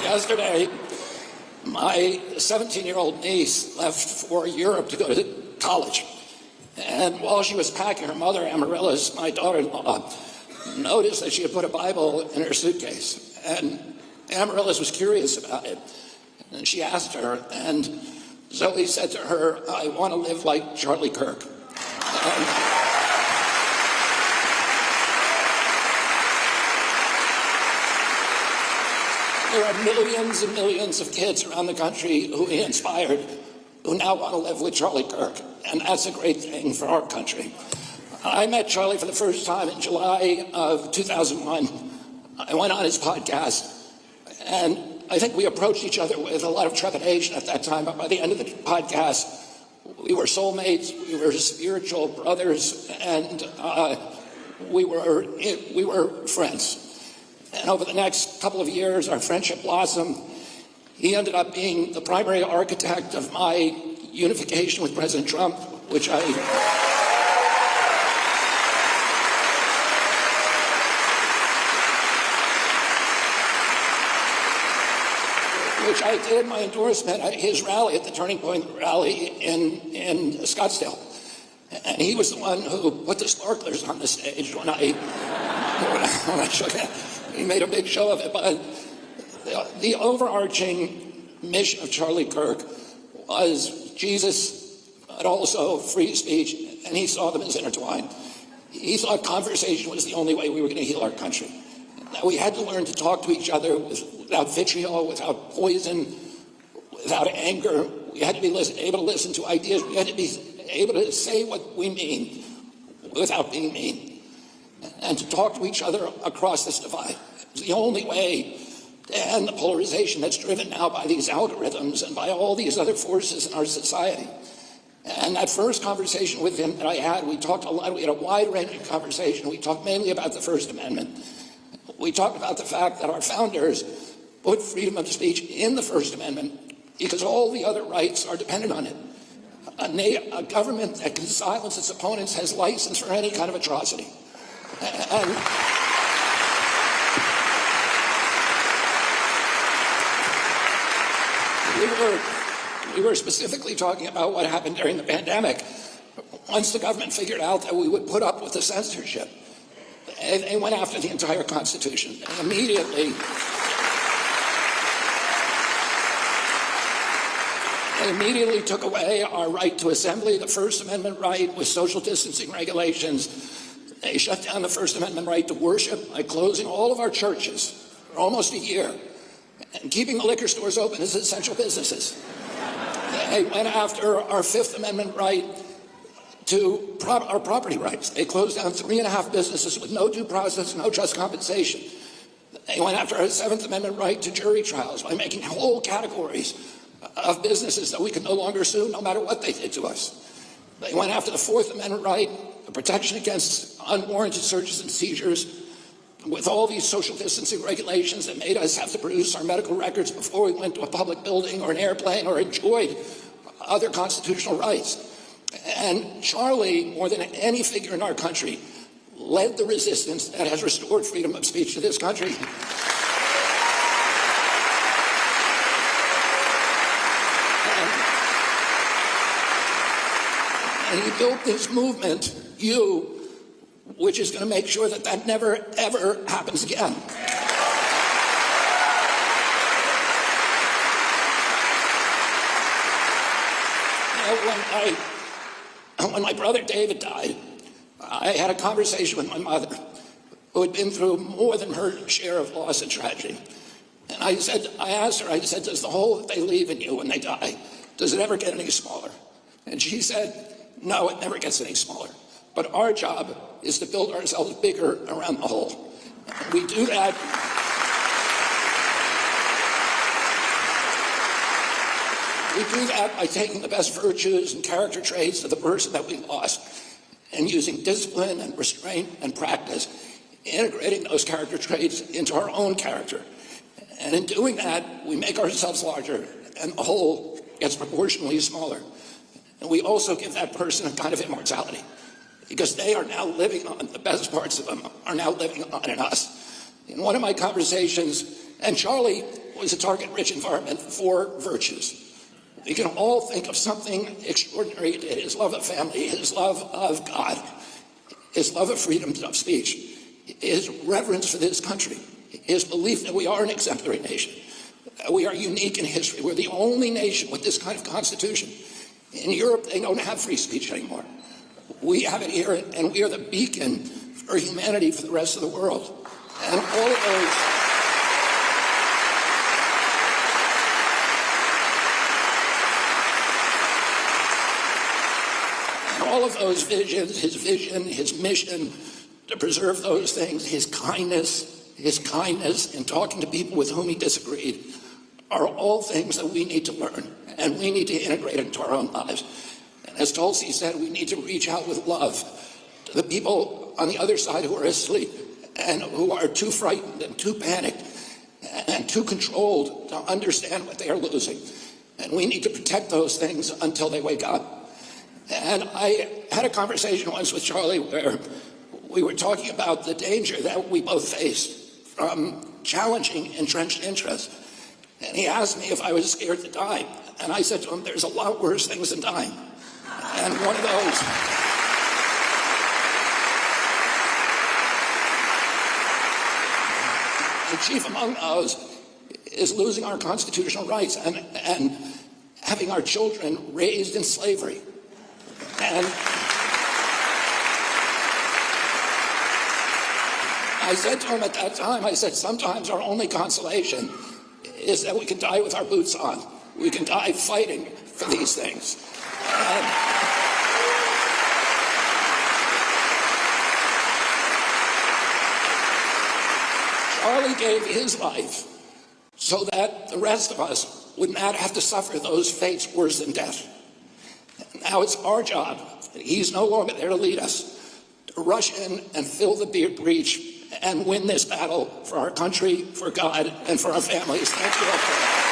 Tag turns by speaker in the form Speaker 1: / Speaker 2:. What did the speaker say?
Speaker 1: Yesterday, my 17-year-old niece left for Europe to go to college. And while she was packing, her mother, Amaryllis, my daughter-in-law, noticed that she had put a Bible in her suitcase. And Amaryllis was curious about it. And she asked her, and Zoe said to her, "I want to live like Charlie Kirk." There are millions and millions of kids around the country who he inspired who now want to live with Charlie Kirk, and that's a great thing for our country. I met Charlie for the first time in July of 2001. I went on his podcast, and I think we approached each other with a lot of trepidation at that time, but by the end of the podcast, we were soulmates, we were spiritual brothers, and we were friends. And over the next couple of years, our friendship blossomed. He ended up being the primary architect of my unification with President Trump, which I did my endorsement at his rally, at the Turning Point rally in Scottsdale. And he was the one who put the sparklers on the stage when I shook it. He made a big show of it, but the overarching mission of Charlie Kirk was Jesus, but also free speech, and he saw them as intertwined. He thought conversation was the only way we were going to heal our country. That we had to learn to talk to each other without vitriol, without poison, without anger. We had to be able to listen to ideas. We had to be able to say what we mean without being mean, and to talk to each other across this divide. It's the only way to end the polarization that's driven now by these algorithms and by all these other forces in our society. And that first conversation with him that I had, we talked a lot. We had a wide-ranging conversation. We talked mainly about the First Amendment. We talked about the fact that our founders put freedom of speech in the First Amendment because all the other rights are dependent on it. A government that can silence its opponents has license for any kind of atrocity. And we were specifically talking about what happened during the pandemic. Once the government figured out that we would put up with the censorship, they went after the entire Constitution. They immediately took away our right to assembly, the First Amendment right with social distancing regulations. They shut down the First Amendment right to worship by closing all of our churches for almost a year and keeping the liquor stores open as essential businesses. They went after our Fifth Amendment right to our property rights. They closed down 3.5 businesses with no due process, no just compensation. They went after our Seventh Amendment right to jury trials by making whole categories of businesses that we could no longer sue no matter what they did to us. They went after the Fourth Amendment right, the protection against unwarranted searches and seizures, with all these social distancing regulations that made us have to produce our medical records before we went to a public building or an airplane or enjoyed other constitutional rights. And Charlie, more than any figure in our country, led the resistance that has restored freedom of speech to this country. And he built this movement, which is going to make sure that that never, ever happens again. When my brother David died, I had a conversation with my mother, who had been through more than her share of loss and tragedy. And I asked her, does the hole that they leave in you when they die, does it ever get any smaller? And she said, no, it never gets any smaller. But our job is to build ourselves bigger around the hole. And we do that. We do that by taking the best virtues and character traits of the person that we lost and using discipline and restraint and practice, integrating those character traits into our own character. And in doing that, we make ourselves larger and the whole gets proportionally smaller. And we also give that person a kind of immortality, because they are now living on, the best parts of them are now living on in us. In one of my conversations, and Charlie was a target-rich environment for virtues. We can all think of something extraordinary. His love of family, his love of God, his love of freedom of speech, his reverence for this country, his belief that we are an exemplary nation. We are unique in history. We're the only nation with this kind of constitution. In Europe, they don't have free speech anymore. We have it here, and we are the beacon for humanity for the rest of the world. And all of those visions, his vision, his mission to preserve those things, his kindness in talking to people with whom he disagreed, are all things that we need to learn and we need to integrate into our own lives. And as Tulsi said, we need to reach out with love to the people on the other side who are asleep and who are too frightened and too panicked and too controlled to understand what they are losing. And we need to protect those things until they wake up. And I had a conversation once with Charlie where we were talking about the danger that we both face from challenging entrenched interests. And he asked me if I was scared to die. And I said to him, there's a lot worse things than dying. And one of those, the chief among those, is losing our constitutional rights and having our children raised in slavery. And I said to him at that time, I said, sometimes our only consolation is that we can die with our boots on. We can die fighting for these things. And Charlie gave his life so that the rest of us would not have to suffer those fates worse than death. Now it's our job, he's no longer there to lead us, to rush in and fill the breach and win this battle for our country, for God, and for our families. Thank you all.